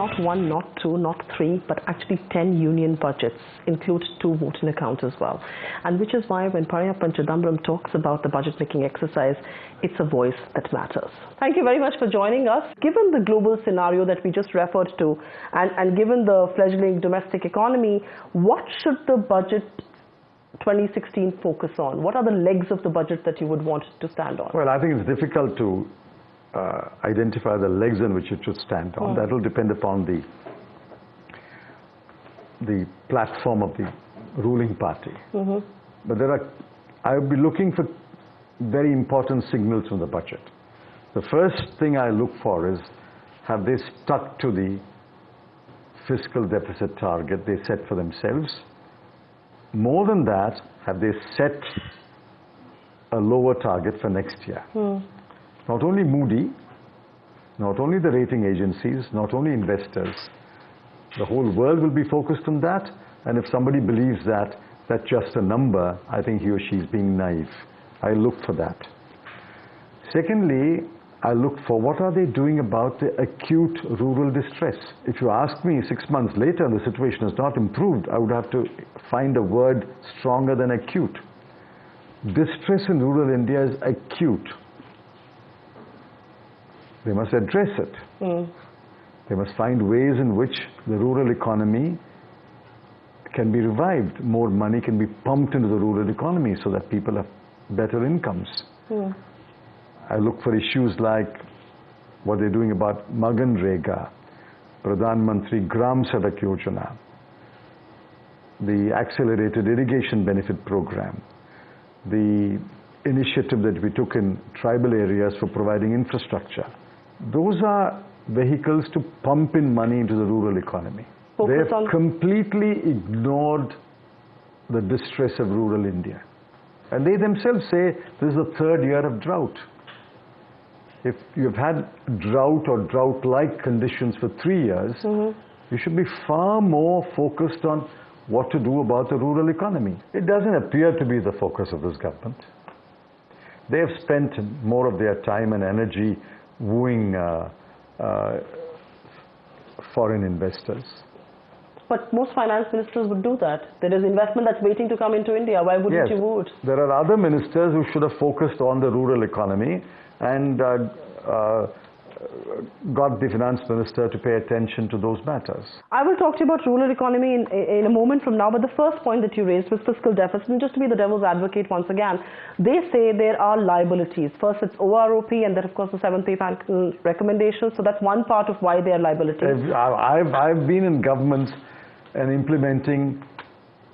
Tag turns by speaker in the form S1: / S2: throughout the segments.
S1: not one, not two, not three, but actually 10 union budgets include 2 voting accounts as well. And which is why when Parayappa and Chidambaram talks about the budget making exercise, it's a voice that matters. Thank you very much for joining us. Given the global scenario that we just referred to, and given the fledgling domestic economy, what should the budget 2016 focus on? What are the legs of the budget that you would want to stand on?
S2: Well, I think it's difficult to identify the legs on which it should stand on. That will depend upon the platform of the ruling party. But I would be looking for very important signals from the budget. The first thing I look for is, have they stuck to the fiscal deficit target they set for themselves? More than that, have they set a lower target for next year? Not only Moody, not only the rating agencies, not only investors, the whole world will be focused on that. And if somebody believes that that's just a number, I think he or she is being naive. I look for that. Secondly, I look for what are they doing about the acute rural distress. If you ask me 6 months later and the situation has not improved, I would have to find a word stronger than acute. Distress in rural India is acute. They must address it. They must find ways in which the rural economy can be revived. More money can be pumped into the rural economy so that people have better incomes. I look for issues like what they're doing about Maganrega, Pradhan Mantri Gram Sadak Yojana, the accelerated irrigation benefit program, the initiative that we took in tribal areas for providing infrastructure. Those are vehicles to pump in money into the rural economy. They have completely ignored the distress of rural India. And they themselves say this is the 3rd year of drought. If you've had drought or drought-like conditions for 3 years, you should be far more focused on what to do about the rural economy. It doesn't appear to be the focus of this government. They have spent more of their time and energy wooing foreign investors.
S1: But most finance ministers would do that. There is investment that's waiting to come into India. Why wouldn't you woo it?
S2: There are other ministers who should have focused on the rural economy and got the finance minister to pay attention to those matters. I
S1: will talk to you about rural economy in a moment from now, but the first point that you raised was fiscal deficit. And just to be the devil's advocate once again, they say there are liabilities. First it's OROP and then of course the 7th pay packet recommendation. So that's one part of why they are liabilities.
S2: I've been in governments and implementing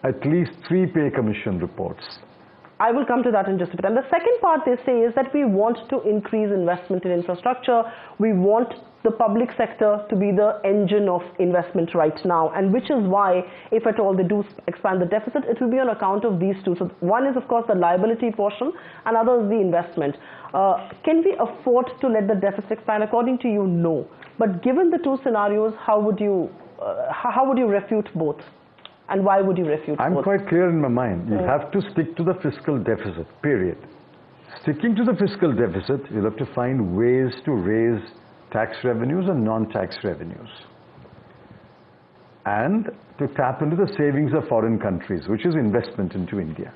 S2: at least 3 pay commission reports.
S1: I will come to that in just a bit. And the second part they say is that we want to increase investment in infrastructure. We want the public sector to be the engine of investment right now. And which is why, if at all they do expand the deficit, it will be on account of these two. So one is of course the liability portion and other is the investment. Can we afford to let the deficit expand? According to you, no. But given the 2 scenarios, how would you refute both? And why would you refute
S2: I'm
S1: both?
S2: quite clear in my mind. You have to stick to the fiscal deficit, period. Sticking to the fiscal deficit, you'll have to find ways to raise tax revenues and non-tax revenues. And to tap into the savings of foreign countries, which is investment into India.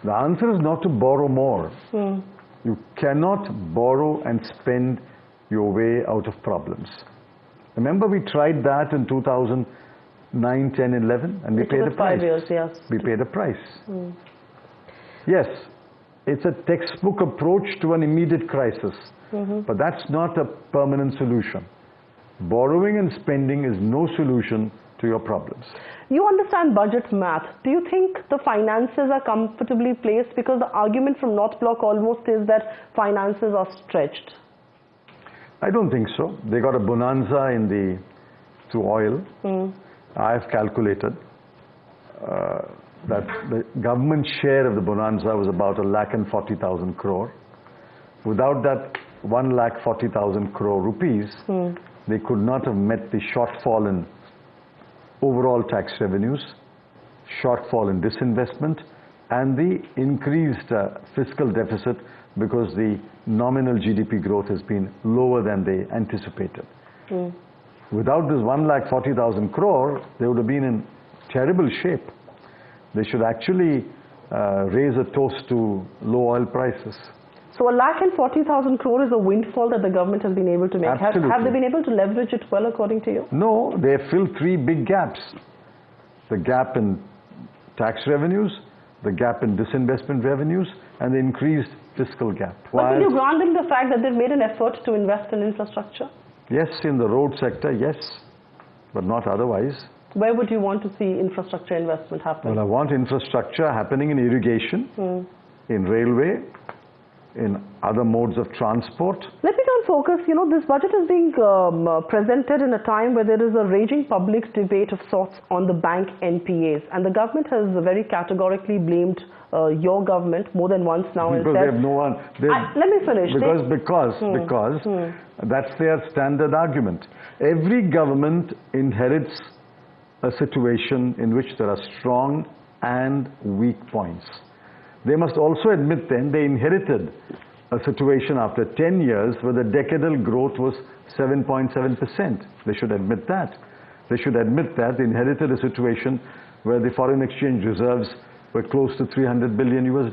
S2: The answer is not to borrow more. You cannot borrow and spend your way out of problems. Remember we tried that in 2009, 10, 11, and we paid a price.
S1: 5 years, yes.
S2: We paid a price. Yes, it's a textbook approach to an immediate crisis, but that's not a permanent solution. Borrowing and spending is no solution to your problems.
S1: You understand budget math. Do you think the finances are comfortably placed? Because the argument from North Bloc almost is that finances are stretched.
S2: I don't think so. They got a bonanza through oil. I've calculated that the government share of the bonanza was about 1,40,000 crore. Without that 1,40,000 crore rupees, they could not have met the shortfall in overall tax revenues, shortfall in disinvestment, and the increased fiscal deficit because the nominal GDP growth has been lower than they anticipated. Without this 1,40,000 crore, they would have been in terrible shape. They should actually raise a toast to low oil prices.
S1: So 1,40,000 crore is a windfall that the government has been able to make.
S2: Absolutely.
S1: Have they been able to leverage it well, according to you?
S2: No, they have filled three big gaps. The gap in tax revenues, the gap in disinvestment revenues, and the increased fiscal gap.
S1: But will you grant them the fact that they've made an effort to invest in infrastructure?
S2: Yes, in the road sector, yes, but not otherwise.
S1: Where would you want to see infrastructure investment happen?
S2: Well, I want infrastructure happening in irrigation, in railway, in other modes of transport.
S1: Let me turn focus. You know, this budget is being presented in a time where there is a raging public debate of sorts on the bank NPAs, and the government has very categorically blamed your government more than once now.
S2: Because they have no one.
S1: Let me finish.
S2: Because that's their standard argument. Every government inherits a situation in which there are strong and weak points. They must also admit then they inherited a situation after 10 years where the decadal growth was 7.7%. They should admit that. They should admit that they inherited a situation where the foreign exchange reserves were close to $300 billion US.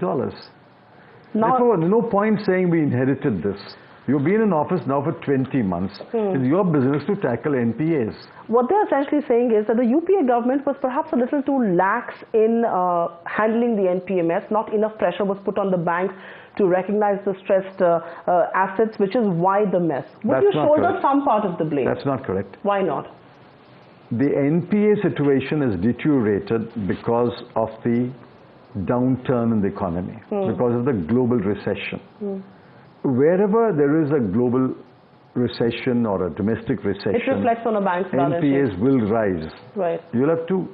S2: Therefore, no point saying we inherited this. You've been in office now for 20 months. It's your business to tackle NPAs.
S1: What they're essentially saying is that the UPA government was perhaps a little too lax in handling the NPMS. Not enough pressure was put on the banks to recognize the stressed assets, which is why the mess. Would you shoulder some part of the blame?
S2: That's not correct.
S1: Why not?
S2: The NPA situation has deteriorated because of the downturn in the economy, because of the global recession. Wherever there is a global recession or a domestic recession,
S1: it reflects on a bank's balance sheet.
S2: NPAs will rise.
S1: Right.
S2: You'll have to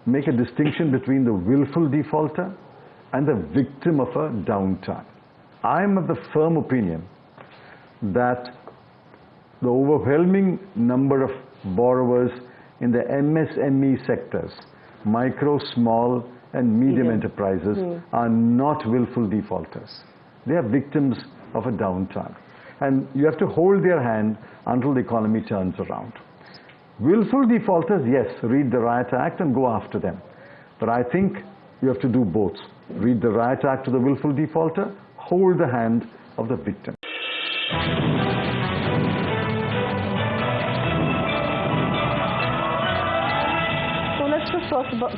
S2: make a distinction between the willful defaulter and the victim of a downturn. I'm of the firm opinion that the overwhelming number of borrowers in the MSME sectors, micro, small, and medium enterprises, are not willful defaulters. They are victims of a downturn. And you have to hold their hand until the economy turns around. Willful defaulters, yes, read the Riot Act and go after them. But I think you have to do both. Read the Riot Act to the willful defaulter, hold the hand of the victim.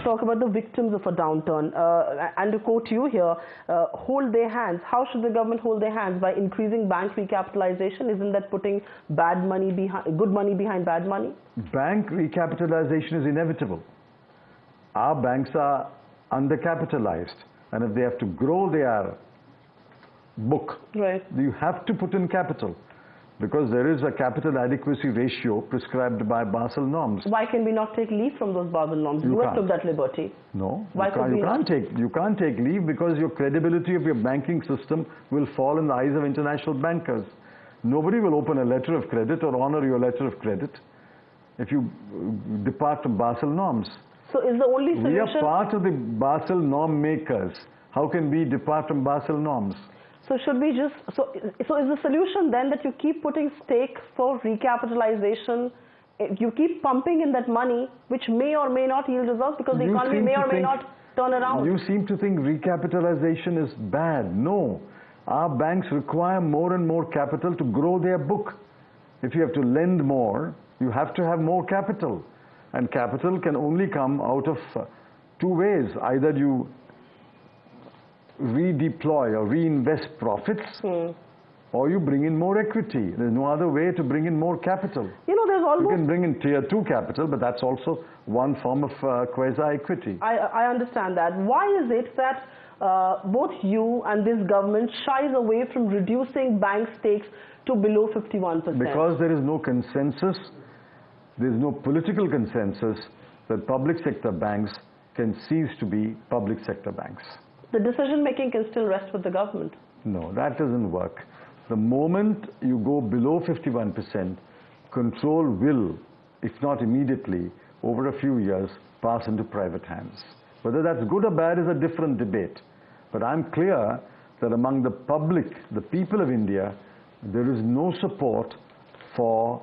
S1: Talk about the victims of a downturn, and to quote you here, hold their hands. How should the government hold their hands? By increasing bank recapitalization? Isn't that putting bad money behind, good money behind bad money?
S2: Bank recapitalization is inevitable. Our banks are undercapitalized, and if they have to grow their book, you have to put in capital. Because there is a capital adequacy ratio prescribed by Basel norms.
S1: Why can we not take leave from those Basel norms? You have took that liberty.
S2: No,
S1: Why
S2: you can't take leave because your credibility of your banking system will fall in the eyes of international bankers. Nobody will open a letter of credit or honor your letter of credit if you depart from Basel norms.
S1: So is the only solution...
S2: We are part of the Basel norm makers. How can we depart from Basel norms?
S1: So should we just, so is the solution then that you keep putting stakes for recapitalization, you keep pumping in that money, which may or may not yield results because the economy may or may not turn around? You
S2: seem to think recapitalization is bad. No. Our banks require more and more capital to grow their book. If you have to lend more, you have to have more capital. And capital can only come out of two ways. Either you redeploy or reinvest profits, or you bring in more equity. There's no other way to bring in more capital.
S1: You know, there's almost...
S2: You can bring in tier 2 capital, but that's also one form of quasi-equity.
S1: I understand that. Why is it that both you and this government shies away from reducing bank stakes to below 51%?
S2: Because there is no consensus, there is no political consensus that public sector banks can cease to be public sector banks.
S1: The decision making can still rest with the government.
S2: No, that doesn't work. The moment you go below 51%, control will, if not immediately, over a few years, pass into private hands. Whether that's good or bad is a different debate. But I'm clear that among the public, the people of India, there is no support for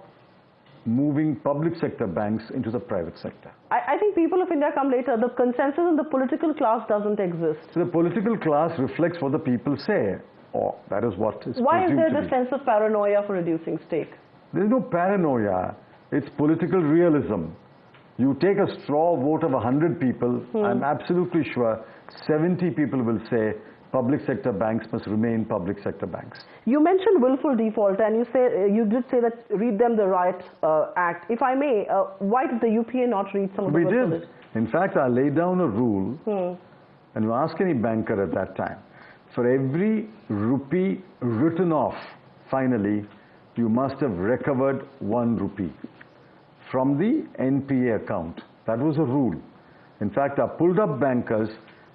S2: moving public sector banks into the private sector.
S1: I think people of India come later. The consensus in the political class doesn't exist.
S2: So the political class reflects what the people say, or that is what is
S1: Why is
S2: presumed
S1: there
S2: to
S1: this
S2: be.
S1: sense of paranoia for reducing stake?
S2: There is no paranoia. It's political realism. You take a straw vote of 100 people, I'm absolutely sure 70 people will say public sector banks must remain public sector banks.
S1: You mentioned willful default, and you did say that read them the Riot Act. If I may, why did the UPA not read some of the
S2: We
S1: willful?
S2: did. In fact, I laid down a rule, and you ask any banker at that time, for every rupee written off, finally, you must have recovered 1 rupee from the NPA account. That was a rule. In fact, our pulled up bankers,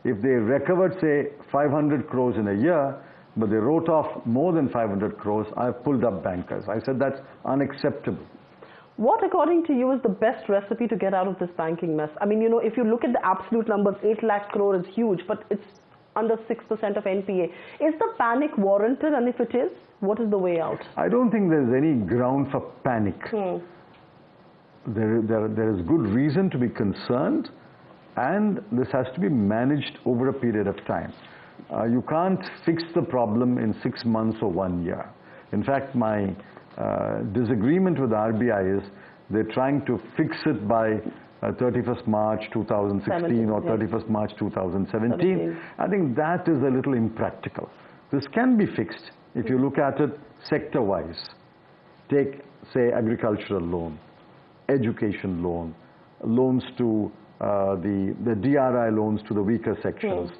S2: if they recovered, say, 500 crores in a year, but they wrote off more than 500 crores, I've pulled up bankers. I said that's unacceptable.
S1: What, according to you, is the best recipe to get out of this banking mess? I mean, you know, if you look at the absolute numbers, 8 lakh crore is huge, but it's under 6% of NPA. Is the panic warranted? And if it is, what is the way out?
S2: I don't think there's any ground for panic. There is good reason to be concerned, and this has to be managed over a period of time. You can't fix the problem in 6 months or 1 year. In fact, my disagreement with RBI is they're trying to fix it by 31st March 2016 or 31st March 2017. I think that is a little impractical. This can be fixed if you look at it sector-wise. Take, say, agricultural loan, education loan, loans to the DRI loans to the weaker sections,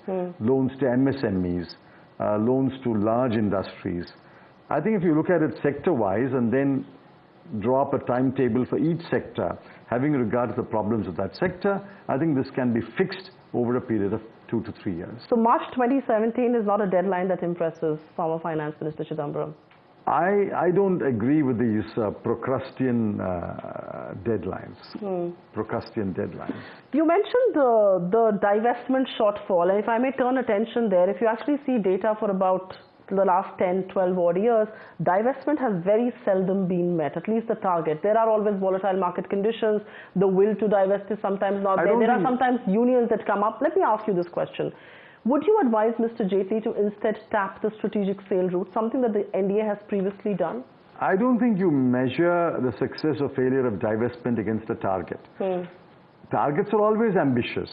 S2: loans to MSMEs, loans to large industries. I think if you look at it sector-wise and then draw up a timetable for each sector, having regard to the problems of that sector, I think this can be fixed over a period of 2 to 3 years.
S1: So March 2017 is not a deadline that impresses former Finance Minister Chidambaram?
S2: I don't agree with these Procrustean deadlines. Procrustean deadlines.
S1: You mentioned the divestment shortfall, and if I may turn attention there, if you actually see data for about the last 10, 12 odd years, divestment has very seldom been met, at least the target. There are always volatile market conditions. The will to divest is sometimes not there. There are sometimes unions that come up. Let me ask you this question. Would you advise Mr. Jaitley to instead tap the strategic sale route, something that the NDA has previously done?
S2: I don't think you measure the success or failure of divestment against a target. Targets are always ambitious.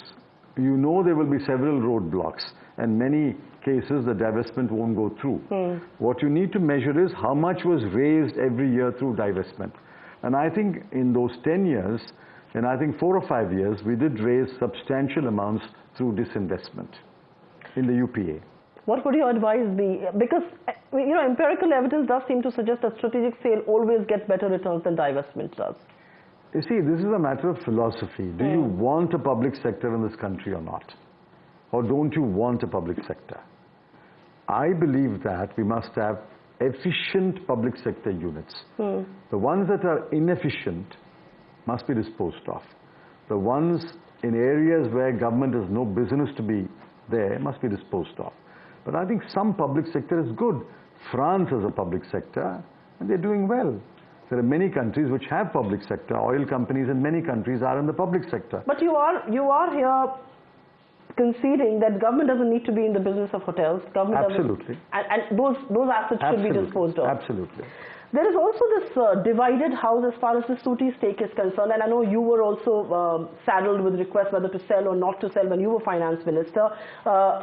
S2: You know there will be several roadblocks, and many cases the divestment won't go through. What you need to measure is how much was raised every year through divestment. And I think in those 10 years, and I think 4 or 5 years, we did raise substantial amounts through disinvestment in the UPA.
S1: What would your advice be? Because, you know, empirical evidence does seem to suggest that strategic sale always gets better returns than divestment does.
S2: You see, this is a matter of philosophy. Do you want a public sector in this country or not? Or don't you want a public sector? I believe that we must have efficient public sector units. The ones that are inefficient must be disposed of. The ones in areas where government has no business to be there must be disposed of. But I think some public sector is good. France has a public sector and they're doing well. There are many countries which have public sector. Oil companies in many countries are in the public sector.
S1: But you are here conceding that government doesn't need to be in the business of hotels. Government
S2: Absolutely.
S1: And those assets should be disposed of.
S2: Absolutely.
S1: There is also this divided house as far as the Suti stake is concerned, and I know you were also saddled with requests whether to sell or not to sell when you were finance minister.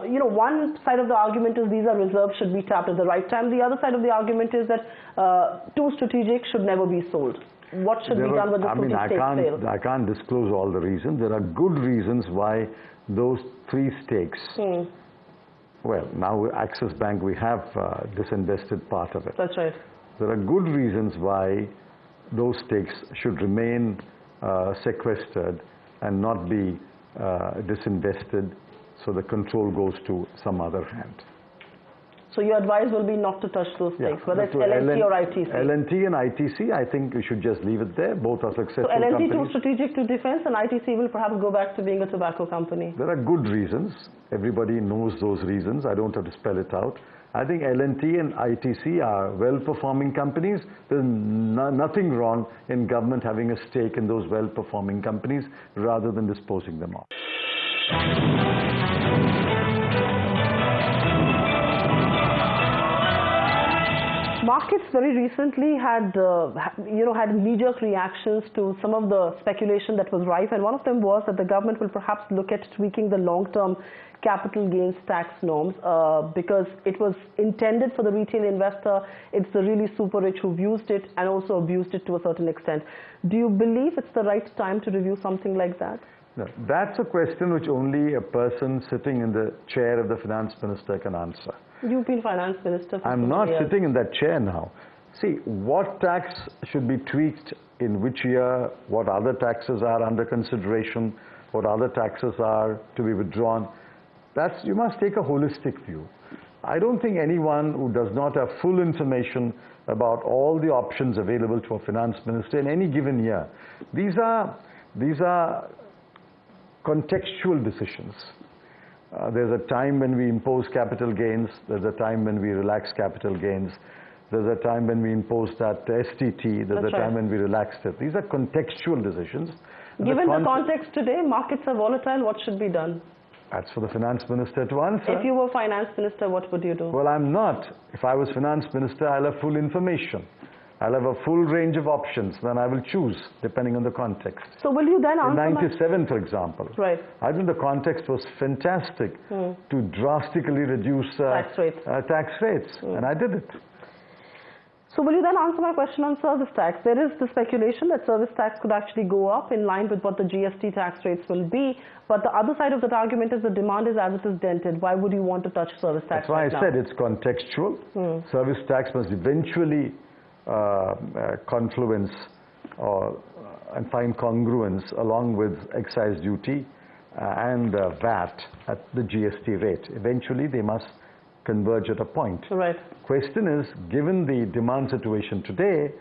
S1: You know, one side of the argument is these are reserves, should be tapped at the right time. The other side of the argument is that too strategic, should never be sold. What should be done with the Suti stake sale?
S2: I can't disclose all the reasons. There are good reasons why those 3 stakes. Well, now Axis Bank, we have disinvested part of it.
S1: That's right.
S2: There are good reasons why those stakes should remain sequestered and not be disinvested, so the control goes to some other hand.
S1: So your advice will be not to touch those stakes, whether it's L&T or ITC.
S2: L&T and ITC, I think we should just leave it there. Both are successful
S1: companies. So L&T
S2: companies.
S1: too strategic to defense, and ITC will perhaps go back to being a tobacco company.
S2: There are good reasons. Everybody knows those reasons. I don't have to spell it out. I think L&T and ITC are well-performing companies. There's nothing wrong in government having a stake in those well-performing companies rather than disposing them off.
S1: Markets very recently had knee-jerk reactions to some of the speculation that was rife, and one of them was that the government will perhaps look at tweaking the long-term capital gains tax norms because it was intended for the retail investor. It's the really super rich who've used it and also abused it to a certain extent. Do you believe it's the right time to review something like that?
S2: No, that's a question which only a person sitting in the chair of the finance minister can answer.
S1: You've been finance minister for
S2: I'm not sitting in that chair now. See, what tax should be tweaked in which year, what other taxes are under consideration, what other taxes are to be withdrawn, you must take a holistic view. I don't think anyone who does not have full information about all the options available to a finance minister in any given year, these are contextual decisions. There's a time when we impose capital gains, there's a time when we relax capital gains, there's a time when we impose that STT, there's a time when we relaxed it. These are contextual decisions.
S1: Given the context today, markets are volatile, what should be done?
S2: That's for the finance minister to answer.
S1: If you were finance minister, what would you do?
S2: Well, I'm not. If I was finance minister, I'll have full information. I'll have a full range of options, then I will choose, depending on the context.
S1: So will you then answer
S2: in 97, for example,
S1: right.
S2: I think the context was fantastic to drastically reduce tax rates, and I did it.
S1: So will you then answer my question on service tax? There is the speculation that service tax could actually go up in line with what the GST tax rates will be, but the other side of that argument is the demand is as it is dented. Why would you want to touch service tax?
S2: That's why I said it's contextual. Service tax must eventually confluence and find congruence along with excise duty and VAT at the GST rate. Eventually they must converge at a point.
S1: Right.
S2: Question is, given the demand situation today,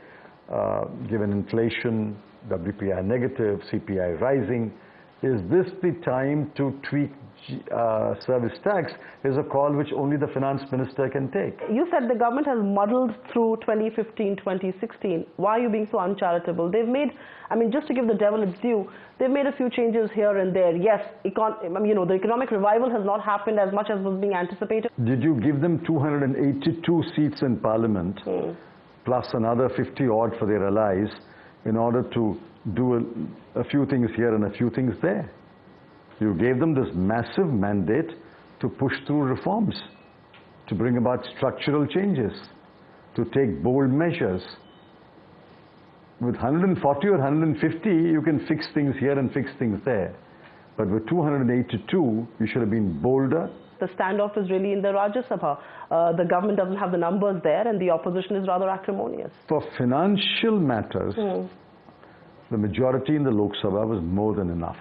S2: given inflation, WPI negative, CPI rising, is this the time to tweak service tax? Is a call which only the finance minister can take. You
S1: said the government has muddled through 2015, 2016. Why are you being so uncharitable? They've made, just to give the devil its due, they've made a few changes here and there. Yes, the economic revival has not happened as much as was being anticipated.
S2: Did you give them 282 seats in parliament, plus another 50 odd for their allies, in order to do a few things here and a few things there? You gave them this massive mandate to push through reforms, to bring about structural changes, to take bold measures. With 140 or 150, you can fix things here and fix things there. But with 282, you should have been bolder.
S1: The standoff is really in the Rajya Sabha. The government doesn't have the numbers there, and the opposition is rather acrimonious.
S2: For financial matters, the majority in the Lok Sabha was more than enough.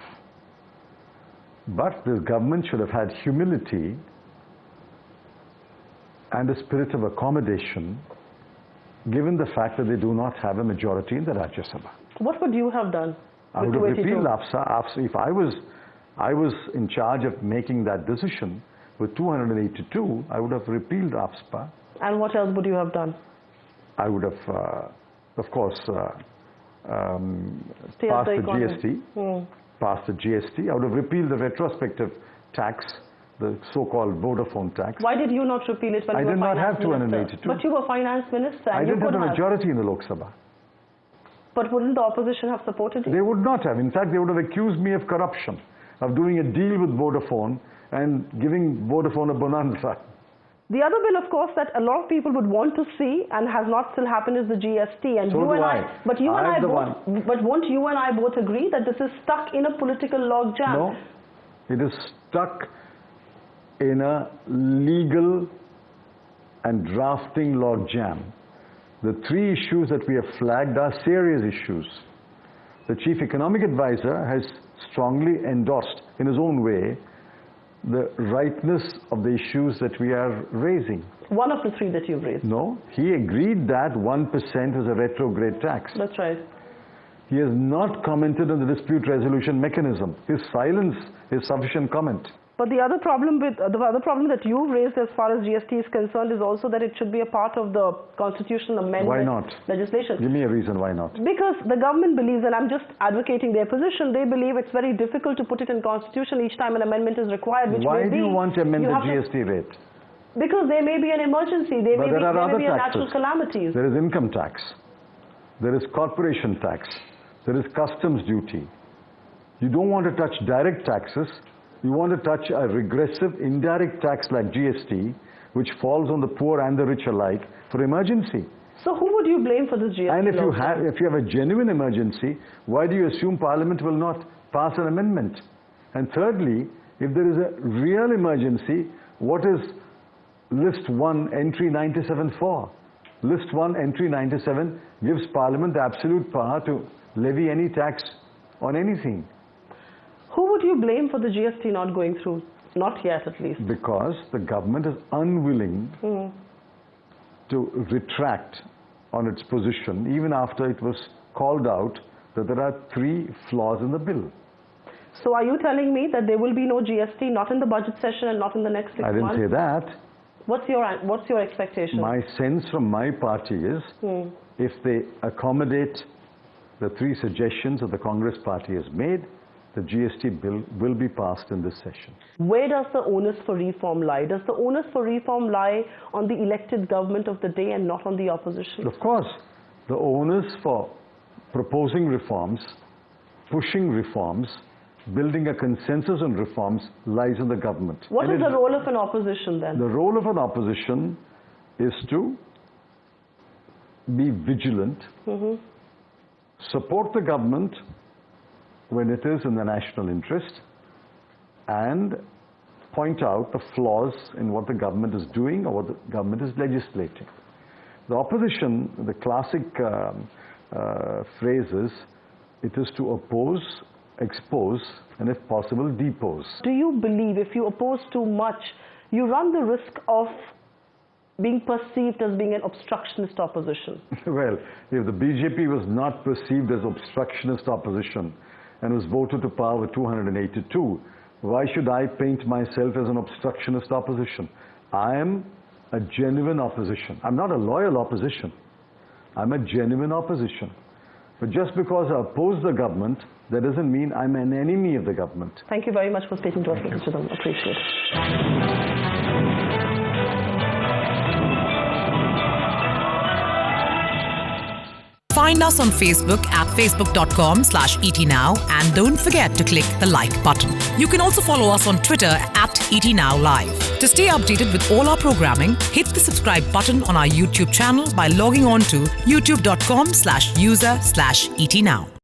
S2: But this government should have had humility and a spirit of accommodation, given the fact that they do not have a majority in the Rajya Sabha.
S1: What would you have done?
S2: I would have repealed AFSA. If I was in charge of making that decision with 282, I would have repealed AFSA.
S1: And what else would you have done?
S2: I would have, of course, passed the GST. Passed the GST. I would have repealed the retrospective tax, the so-called Vodafone tax.
S1: Why did you not repeal it when you were finance minister?
S2: I did not have 282.
S1: But you were finance minister.
S2: I didn't have a majority in the Lok Sabha.
S1: But wouldn't the opposition have supported you?
S2: They would not have. In fact, they would have accused me of corruption, of doing a deal with Vodafone and giving Vodafone a bonanza.
S1: The other bill, of course, that a lot of people would want to see and has not still happened is the GST. And
S2: so
S1: you and
S2: I.
S1: But won't you and I both agree that this is stuck in a political logjam?
S2: No, it is stuck in a legal and drafting logjam. The three issues that we have flagged are serious issues. The Chief Economic Advisor has strongly endorsed, in his own way, the rightness of the issues that we are raising.
S1: One of the three that you've raised.
S2: No, he agreed that 1% is a retrograde tax.
S1: That's right.
S2: He has not commented on the dispute resolution mechanism. His silence is sufficient comment.
S1: But the other problem that you've raised as far as GST is concerned is also that it should be a part of the constitutional amendment
S2: Why not?
S1: legislation.
S2: Give me a reason why not.
S1: Because the government believes, and I'm just advocating their position, they believe it's very difficult to put it in constitution each time an amendment is required. Which
S2: Why
S1: may
S2: do you want to amend the GST rate?
S1: Because there may be an emergency, there may be a natural calamities.
S2: There is income tax, there is corporation tax, there is customs duty. You don't want to touch direct taxes. You want to touch a regressive indirect tax like GST, which falls on the poor and the rich alike for emergency.
S1: So who would you blame for this GST?
S2: And if you have a genuine emergency, why do you assume Parliament will not pass an amendment? And thirdly, if there is a real emergency, what is List 1, Entry 97 for? List 1, Entry 97 gives Parliament the absolute power to levy any tax on anything.
S1: Who would you blame for the GST not going through? Not yet, at least.
S2: Because the government is unwilling to retract on its position, even after it was called out that there are 3 flaws in the bill.
S1: So are you telling me that there will be no GST, not in the budget session and not in the next 6 months?
S2: I didn't say that.
S1: What's your expectation?
S2: My sense from my party is, if they accommodate the 3 suggestions that the Congress party has made, the GST bill will be passed in this session.
S1: Where does the onus for reform lie? Does the onus for reform lie on the elected government of the day and not on the opposition?
S2: Of course. The onus for proposing reforms, pushing reforms, building a consensus on reforms lies in the government.
S1: What is the role of an opposition then?
S2: The role of an opposition is to be vigilant, support the government when it is in the national interest, and point out the flaws in what the government is doing or what the government is legislating. The opposition, the classic phrase is, it is to oppose, expose, and if possible, depose. Do you believe if you oppose too much, you run the risk of being perceived as being an obstructionist opposition? Well, if the BJP was not perceived as obstructionist opposition and was voted to power with 282, why should I paint myself as an obstructionist opposition? I am a genuine opposition. I'm not a loyal opposition. I'm a genuine opposition. But just because I oppose the government, that doesn't mean I'm an enemy of the government. Thank you very much for speaking to us, Mr. Chidambaram. Appreciate it.
S3: Find us on Facebook at facebook.com/ETNow and don't forget to click the like button. You can also follow us on Twitter at ETNowLive. To stay updated with all our programming, hit the subscribe button on our YouTube channel by logging on to youtube.com/user/ETNow.